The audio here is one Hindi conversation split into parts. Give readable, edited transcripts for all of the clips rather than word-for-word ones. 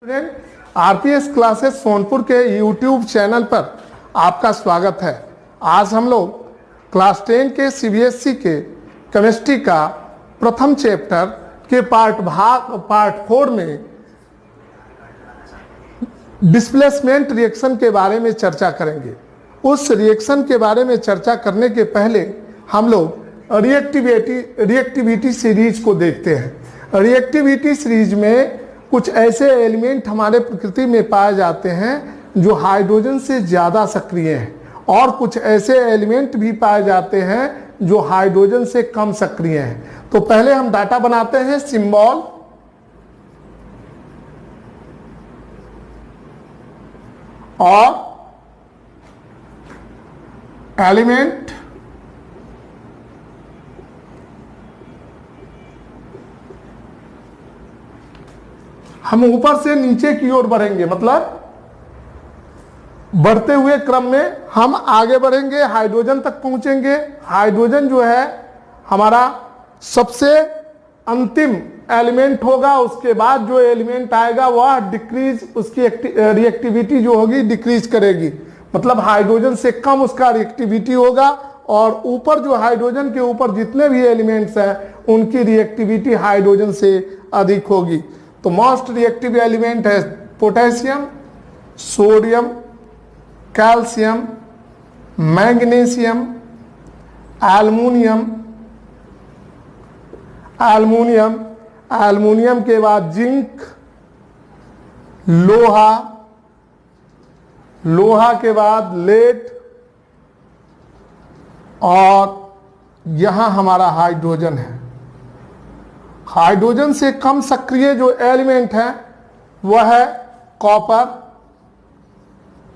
स्टूडेंट, आरपीएस क्लासेस सोनपुर के यूट्यूब चैनल पर आपका स्वागत है। आज हम लोग क्लास 10 के सीबीएसई के केमिस्ट्री का प्रथम चैप्टर के पार्ट 4 में डिस्प्लेसमेंट रिएक्शन के बारे में चर्चा करेंगे। उस रिएक्शन के बारे में चर्चा करने के पहले हम लोग रिएक्टिविटी सीरीज को देखते हैं। रिएक्टिविटी सीरीज में कुछ ऐसे एलिमेंट हमारे प्रकृति में पाए जाते हैं जो हाइड्रोजन से ज़्यादा सक्रिय हैं और कुछ ऐसे एलिमेंट भी पाए जाते हैं जो हाइड्रोजन से कम सक्रिय हैं। तो पहले हम डाटा बनाते हैं, सिंबल और एलिमेंट हम ऊपर से नीचे की ओर बढ़ेंगे, मतलब बढ़ते हुए क्रम में हम आगे बढ़ेंगे, हाइड्रोजन तक पहुंचेंगे। हाइड्रोजन जो है हमारा सबसे अंतिम एलिमेंट होगा। उसके बाद जो एलिमेंट आएगा वह डिक्रीज, उसकी रिएक्टिविटी जो होगी डिक्रीज करेगी, मतलब हाइड्रोजन से कम उसका रिएक्टिविटी होगा। और ऊपर जो हाइड्रोजन के ऊपर जितने भी एलिमेंट्स हैं उनकी रिएक्टिविटी हाइड्रोजन से अधिक होगी। तो मोस्ट रिएक्टिव एलिमेंट है potassium, sodium, calcium, magnesium, aluminium के बाद जिंक, लोहा के बाद लेड और यहां हमारा हाइड्रोजन है। हाइड्रोजन से कम सक्रिय जो एलिमेंट है वह है कॉपर,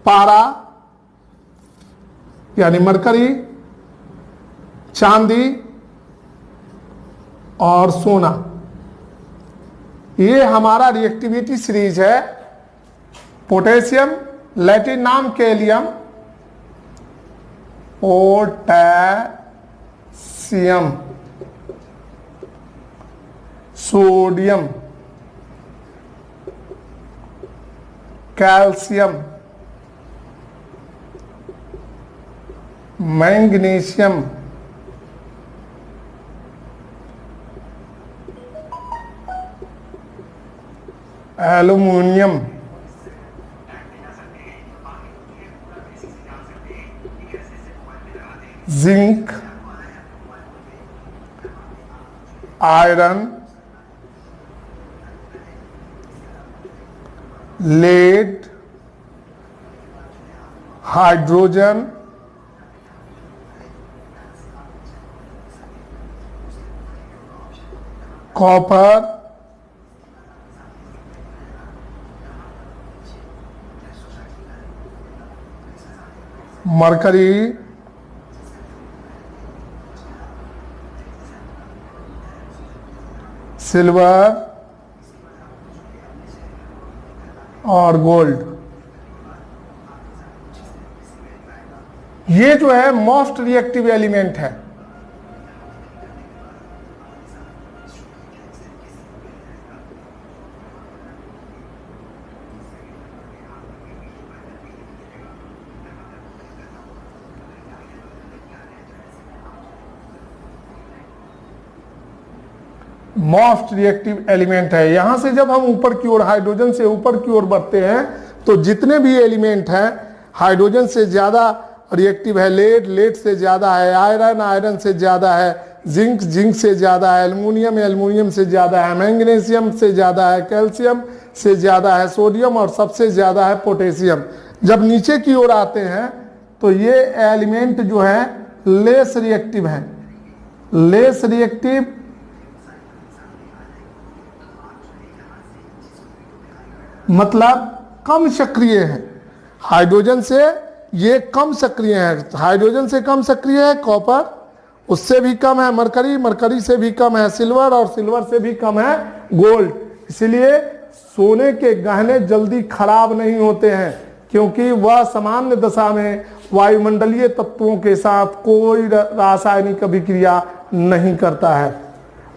पारा यानी मरकरी, चांदी और सोना। ये हमारा रिएक्टिविटी सीरीज है। पोटेशियम, लैटिन नाम kalium, potassium, sodium, calcium, magnesium, aluminium, zinc, iron, lead, hydrogen, copper, mercury, silver और गोल्ड। ये जो है मोस्ट रिएक्टिव एलिमेंट है। मोस्ट रिएक्टिव एलिमेंट है। यहां से जब हम ऊपर की ओर, हाइड्रोजन से ऊपर की ओर बढ़ते हैं तो जितने भी एलिमेंट हैं हाइड्रोजन से ज्यादा रिएक्टिव है। लेड से ज्यादा है, आयरन से ज्यादा है, जिंक से ज्यादा है, एल्युमिनियम से ज्यादा है, मैग्नीशियम से ज्यादा है, कैल्शियम से ज्यादा है, सोडियम और सबसे ज्यादा है पोटेशियम। जब नीचे की ओर आते हैं तो ये एलिमेंट जो है लेस रिएक्टिव है। लेस रिएक्टिव मतलब कम सक्रिय है। हाइड्रोजन से ये कम सक्रिय है। हाइड्रोजन से कम सक्रिय है कॉपर, उससे भी कम है मरकरी से भी कम है सिल्वर और सिल्वर से भी कम है गोल्ड। इसलिए सोने के गहने जल्दी खराब नहीं होते हैं क्योंकि वह सामान्य दशा में वायुमंडलीय तत्वों के साथ कोई रासायनिक अभिक्रिया नहीं करता है।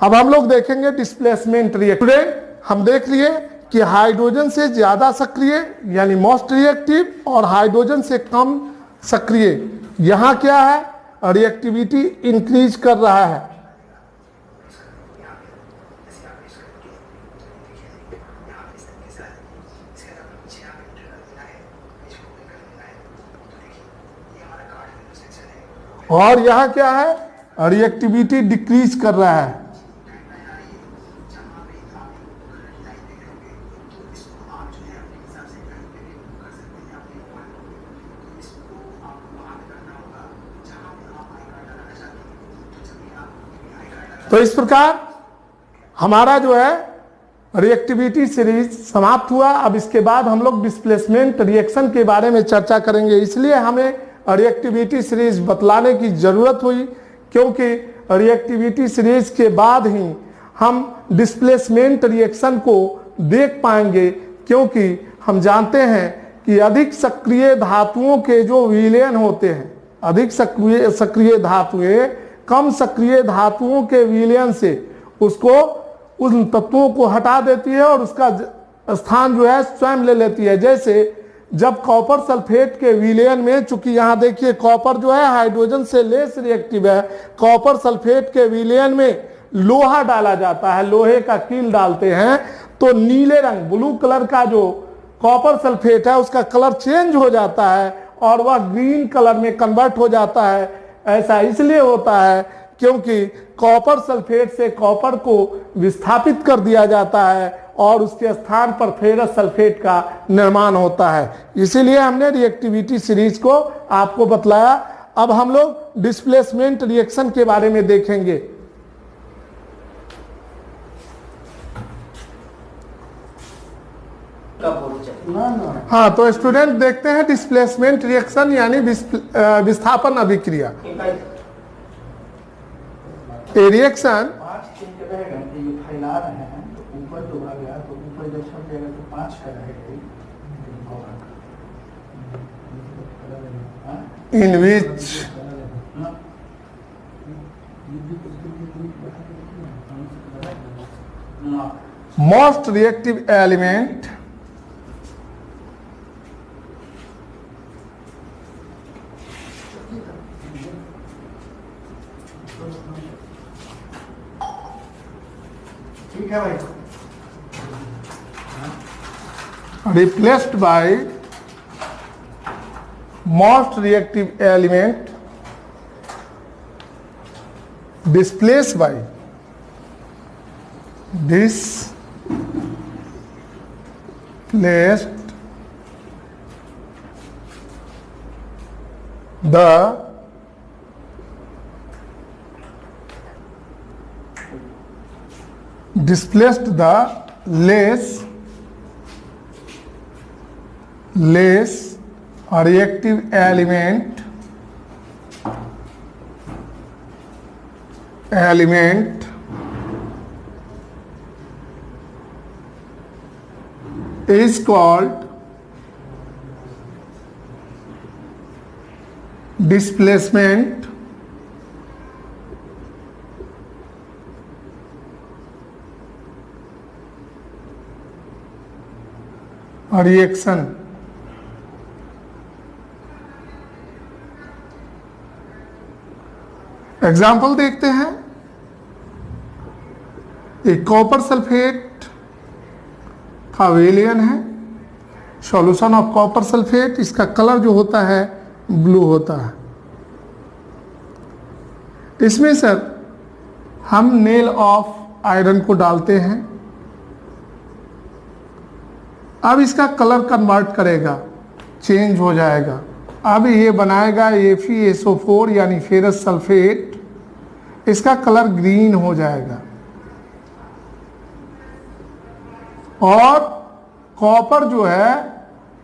अब हम लोग देखेंगे डिस्प्लेसमेंट रिएक्शन। हम देख लिए कि हाइड्रोजन से ज़्यादा सक्रिय यानी मोस्ट रिएक्टिव और हाइड्रोजन से कम सक्रिय, यहाँ क्या है, रिएक्टिविटी इंक्रीज कर रहा है। और यहाँ क्या है, रिएक्टिविटी डिक्रीज कर रहा है। तो इस प्रकार हमारा जो है रिएक्टिविटी सीरीज समाप्त हुआ। अब इसके बाद हम लोग डिस्प्लेसमेंट रिएक्शन के बारे में चर्चा करेंगे। इसलिए हमें रिएक्टिविटी सीरीज बतलाने की जरूरत हुई, क्योंकि रिएक्टिविटी सीरीज के बाद ही हम डिस्प्लेसमेंट रिएक्शन को देख पाएंगे, क्योंकि हम जानते हैं कि अधिक सक्रिय धातुओं के जो विलयन होते हैं, अधिक सक्रिय धातुएं कम सक्रिय धातुओं के विलयन से उसको उन तत्वों को हटा देती है और उसका स्थान जो है स्वयं ले लेती है। जैसे जब कॉपर सल्फेट के विलयन में, चूंकि यहाँ देखिए कॉपर जो है हाइड्रोजन से लेस रिएक्टिव है, कॉपर सल्फेट के विलयन में लोहा डाला जाता है, लोहे का कील डालते हैं, तो नीले रंग ब्लू कलर का जो कॉपर सल्फेट है उसका कलर चेंज हो जाता है और वह ग्रीन कलर में कन्वर्ट हो जाता है। ऐसा इसलिए होता है क्योंकि कॉपर सल्फेट से कॉपर को विस्थापित कर दिया जाता है और उसके स्थान पर फेरस सल्फेट का निर्माण होता है। इसीलिए हमने रिएक्टिविटी सीरीज को आपको बतलाया। अब हम लोग डिस्प्लेसमेंट रिएक्शन के बारे में देखेंगे। हाँ, तो स्टूडेंट देखते हैं डिस्प्लेसमेंट रिएक्शन यानी विस्थापन अभिक्रिया। ए रिएक्शन फैला रहे हैं तो ऊपर जो आ गया तो ऊपर जब छप जाएगा तो 5 का रहेगा इन विच मोस्ट रिएक्टिव एलिमेंट ठीक है भाई, replaced by most reactive element displaced by displaced the less reactive element is called displacement reaction. Example देखते हैं। एक कॉपर सल्फेट का विलयन है, सॉल्यूशन ऑफ कॉपर सल्फेट, इसका कलर जो होता है ब्लू होता है। इसमें सर हम नेल ऑफ आयरन को डालते हैं। अब इसका कलर कन्वर्ट करेगा, चेंज हो जाएगा। अब ये बनाएगा FeSO4 यानी फेरस सल्फेट, इसका कलर ग्रीन हो जाएगा और कॉपर जो है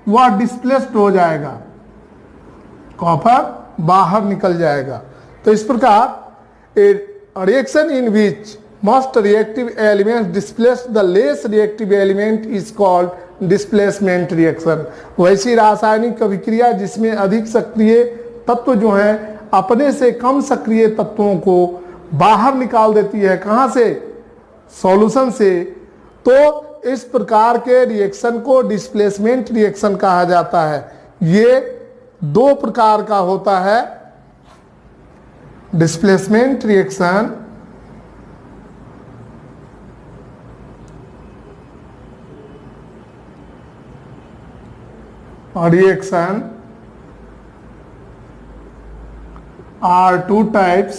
वह डिस्प्लेस्ड हो जाएगा, कॉपर बाहर निकल जाएगा। तो इस प्रकार ए reaction in which most reactive elements displace the less reactive element is called displacement reaction। वैसी रासायनिक अभिक्रिया जिसमें अधिक सक्रिय तत्व जो हैं अपने से कम सक्रिय तत्वों को बाहर निकाल देती है। कहाँ से? सॉल्यूशन से। तो इस प्रकार के रिएक्शन को डिस्प्लेसमेंट रिएक्शन कहा जाता है। ये दो प्रकार का होता है, डिस्प्लेसमेंट रिएक्शन और reaction are two types.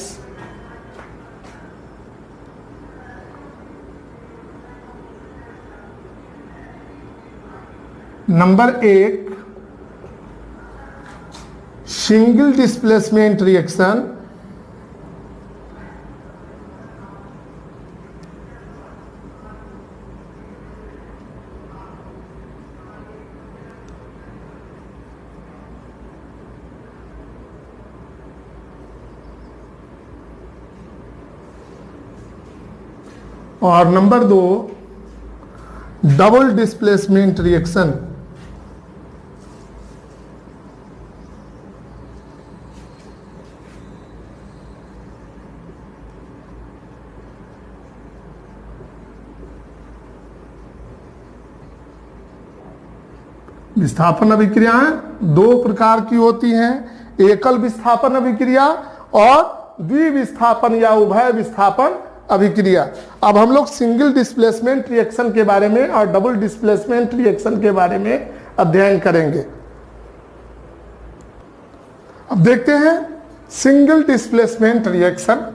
Number एक, सिंगल डिस्प्लेसमेंट रिएक्शन, और नंबर दो, डबल डिस्प्लेसमेंट रिएक्शन। विस्थापन अभिक्रियाएं दो प्रकार की होती हैं, एकल विस्थापन अभिक्रिया और द्विविस्थापन या उभय विस्थापन अभिक्रिया। अब हम लोग सिंगल डिस्प्लेसमेंट रिएक्शन के बारे में और डबल डिस्प्लेसमेंट रिएक्शन के बारे में अध्ययन करेंगे। अब देखते हैं single displacement reaction.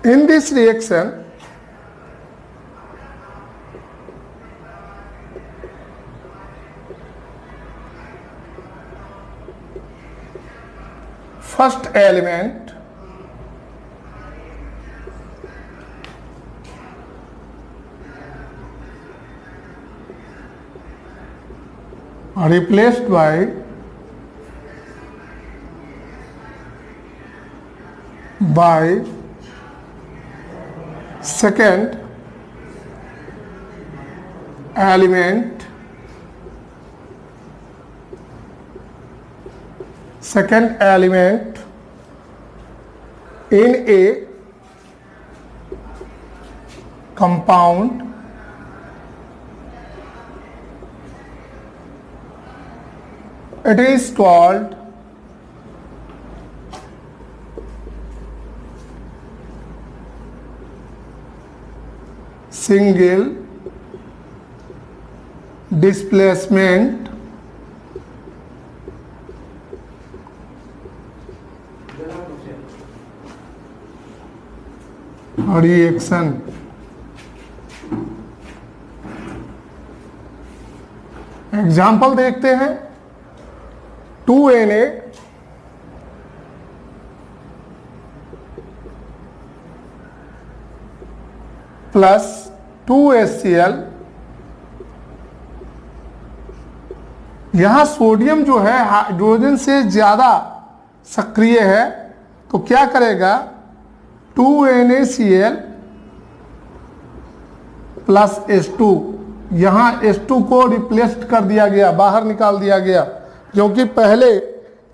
In this reaction, first element replaced by second element in a compound it is called single displacement reaction. Example देखते हैं, 2Na प्लस 2HCl। यहां सोडियम जो है हाइड्रोजन से ज्यादा सक्रिय है, तो क्या करेगा, 2NaCl प्लस H2, यहां H2 को रिप्लेस कर दिया गया, बाहर निकाल दिया गया, क्योंकि पहले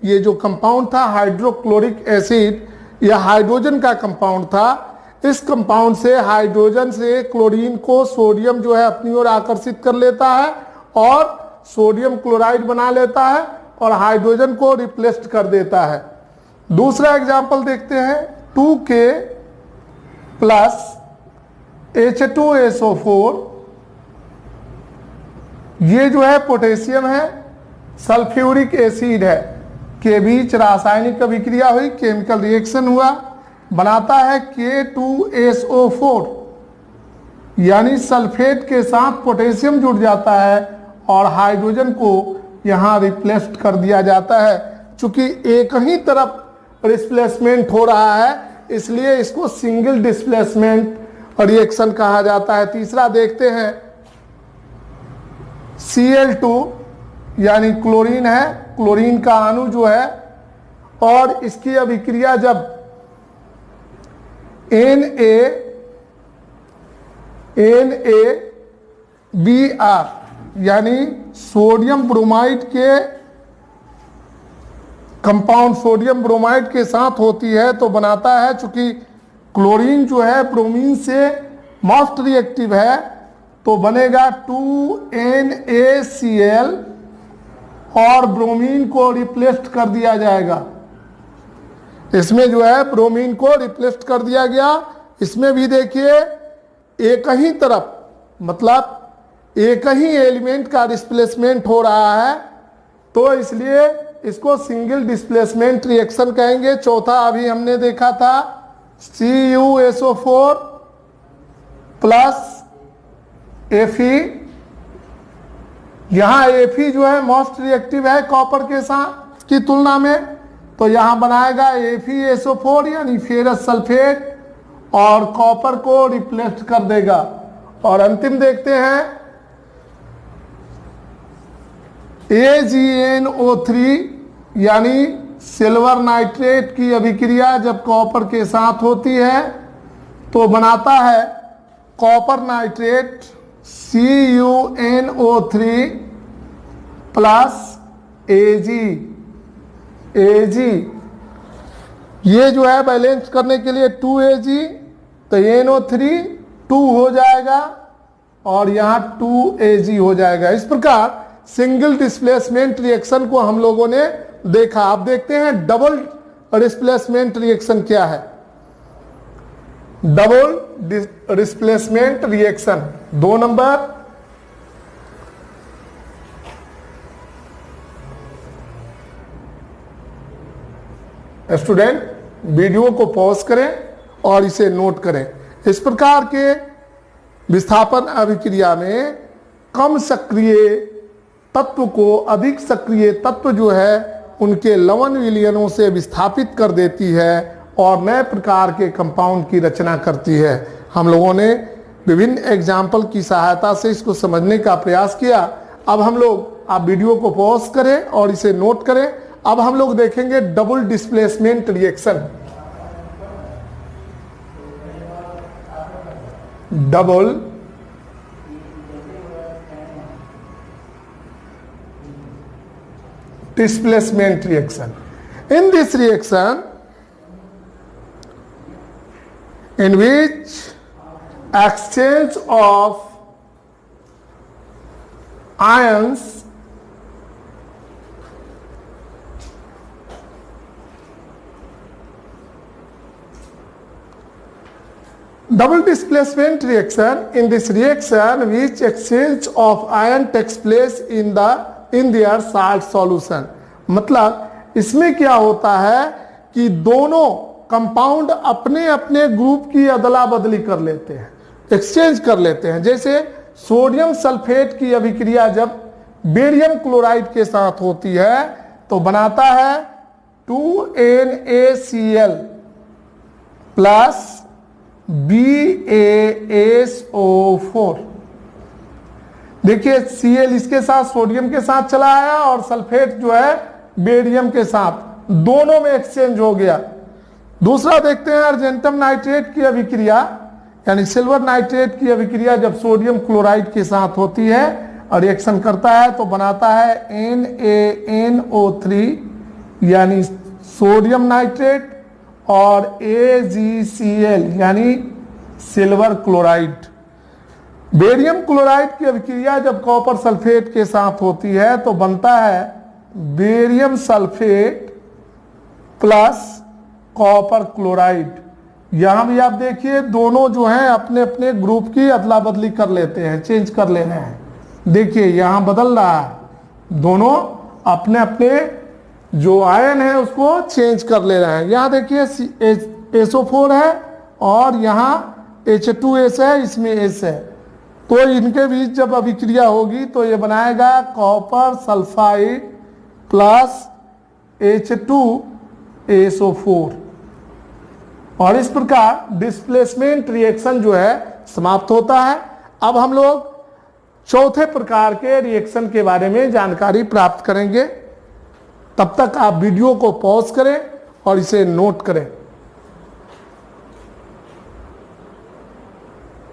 ये जो कंपाउंड था हाइड्रोक्लोरिक एसिड यह हाइड्रोजन का कंपाउंड था। इस कंपाउंड से हाइड्रोजन से क्लोरीन को सोडियम जो है अपनी ओर आकर्षित कर लेता है और सोडियम क्लोराइड बना लेता है और हाइड्रोजन को रिप्लेस कर देता है। दूसरा एग्जांपल देखते हैं, 2K प्लस H2SO4, ये जो है पोटेशियम है, सल्फ्यूरिक एसिड है, के बीच रासायनिक अभिक्रिया हुई, केमिकल रिएक्शन हुआ, बनाता है K2SO4, यानी सल्फेट के साथ पोटेशियम जुड़ जाता है और हाइड्रोजन को यहां रिप्लेस कर दिया जाता है। चूंकि एक ही तरफ डिस्प्लेसमेंट हो रहा है इसलिए इसको सिंगल डिस्प्लेसमेंट रिएक्शन कहा जाता है। तीसरा देखते हैं, Cl2 यानी क्लोरीन है, क्लोरीन का अणु जो है, और इसकी अभिक्रिया जब NaBr यानी सोडियम ब्रोमाइड के कंपाउंड सोडियम ब्रोमाइड के साथ होती है तो बनाता है, चूंकि क्लोरीन जो है ब्रोमीन से मोस्ट रिएक्टिव है, तो बनेगा 2NaCl और ब्रोमीन को रिप्लेस कर दिया जाएगा। इसमें जो है ब्रोमीन को रिप्लेस कर दिया गया। इसमें भी देखिए एक ही तरफ, मतलब एक ही एलिमेंट का डिस्प्लेसमेंट हो रहा है, तो इसलिए इसको सिंगल डिस्प्लेसमेंट रिएक्शन कहेंगे। चौथा अभी हमने देखा था CuSO4 प्लस Fe। यहां Fe जो है मोस्ट रिएक्टिव है कॉपर के साथ की तुलना में, तो यहां बनाएगा FeSO4 यानी फेरस सल्फेट और कॉपर को रिप्लेस कर देगा। और अंतिम देखते हैं AgNO3 यानी सिल्वर नाइट्रेट की अभिक्रिया जब कॉपर के साथ होती है तो बनाता है copper nitrate CuNO3 plus Ag। ये जो है बैलेंस करने के लिए 2Ag, तो NO3 2 हो जाएगा और यहां 2Ag हो जाएगा। इस प्रकार सिंगल डिस्प्लेसमेंट रिएक्शन को हम लोगों ने देखा। अब देखते हैं डबल डिस्प्लेसमेंट रिएक्शन क्या है। Double displacement reaction 2 number, student video को पॉज करें और इसे नोट करें। इस प्रकार के विस्थापन अभिक्रिया में कम सक्रिय तत्व को अधिक सक्रिय तत्व जो है उनके लवण विलयनों से विस्थापित कर देती है और नए प्रकार के कंपाउंड की रचना करती है। हम लोगों ने विभिन्न एग्जाम्पल की सहायता से इसको समझने का प्रयास किया। अब हम लोग, आप वीडियो को पॉज करें और इसे नोट करें। अब हम लोग देखेंगे double displacement reaction. Double displacement reaction. In this reaction, in which exchange of ions double displacement reaction, in this reaction which exchange of ion takes place in their salt solution। मतलब इसमें क्या होता है कि दोनों कंपाउंड अपने अपने ग्रुप की अदला बदली कर लेते हैं, एक्सचेंज कर लेते हैं। जैसे सोडियम सल्फेट की अभिक्रिया जब बेरियम क्लोराइड के साथ होती है तो बनाता है 2NaCl प्लस BaSO4। देखिए Cl इसके साथ सोडियम के साथ चला आया और सल्फेट जो है बेरियम के साथ, दोनों में एक्सचेंज हो गया। दूसरा देखते हैं अर्जेंटम नाइट्रेट की अभिक्रिया, यानी सिल्वर नाइट्रेट की अभिक्रिया जब सोडियम क्लोराइड के साथ होती है और रिएक्शन करता है तो बनाता है NaNO3 यानी सोडियम नाइट्रेट और AgCl यानी सिल्वर क्लोराइड। बेरियम क्लोराइड की अभिक्रिया जब कॉपर सल्फेट के साथ होती है तो बनता है barium sulphate plus copper chloride. यहां भी आप देखिए दोनों जो हैं अपने अपने ग्रुप की अदला बदली कर लेते हैं, चेंज कर ले रहे हैं। देखिए यहां बदल रहा है, दोनों अपने अपने जो आयन है उसको चेंज कर ले रहे हैं। यहां देखिए SO4 है और यहां H2S है, इसमें S है, तो इनके बीच जब अभिक्रिया होगी तो ये बनाएगा कॉपर सल्फाइड प्लस H2SO4 और इस प्रकार डिस्प्लेसमेंट रिएक्शन जो है समाप्त होता है। अब हम लोग चौथे प्रकार के रिएक्शन के बारे में जानकारी प्राप्त करेंगे। तब तक आप वीडियो को पॉज करें और इसे नोट करें।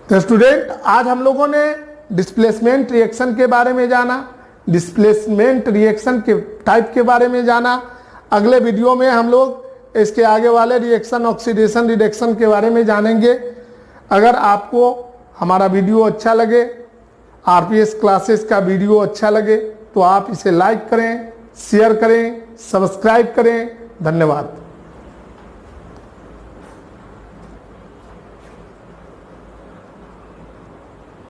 तो स्टूडेंट, आज हम लोगों ने डिस्प्लेसमेंट रिएक्शन के बारे में जाना, डिस्प्लेसमेंट रिएक्शन के टाइप के बारे में जाना। अगले वीडियो में हम लोग इसके आगे वाले रिएक्शन, ऑक्सीडेशन, रिडक्शन के बारे में जानेंगे। अगर आपको हमारा वीडियो अच्छा लगे, आरपीएस क्लासेस का वीडियो अच्छा लगे, तो आप इसे लाइक करें, शेयर करें, सब्सक्राइब करें। धन्यवाद।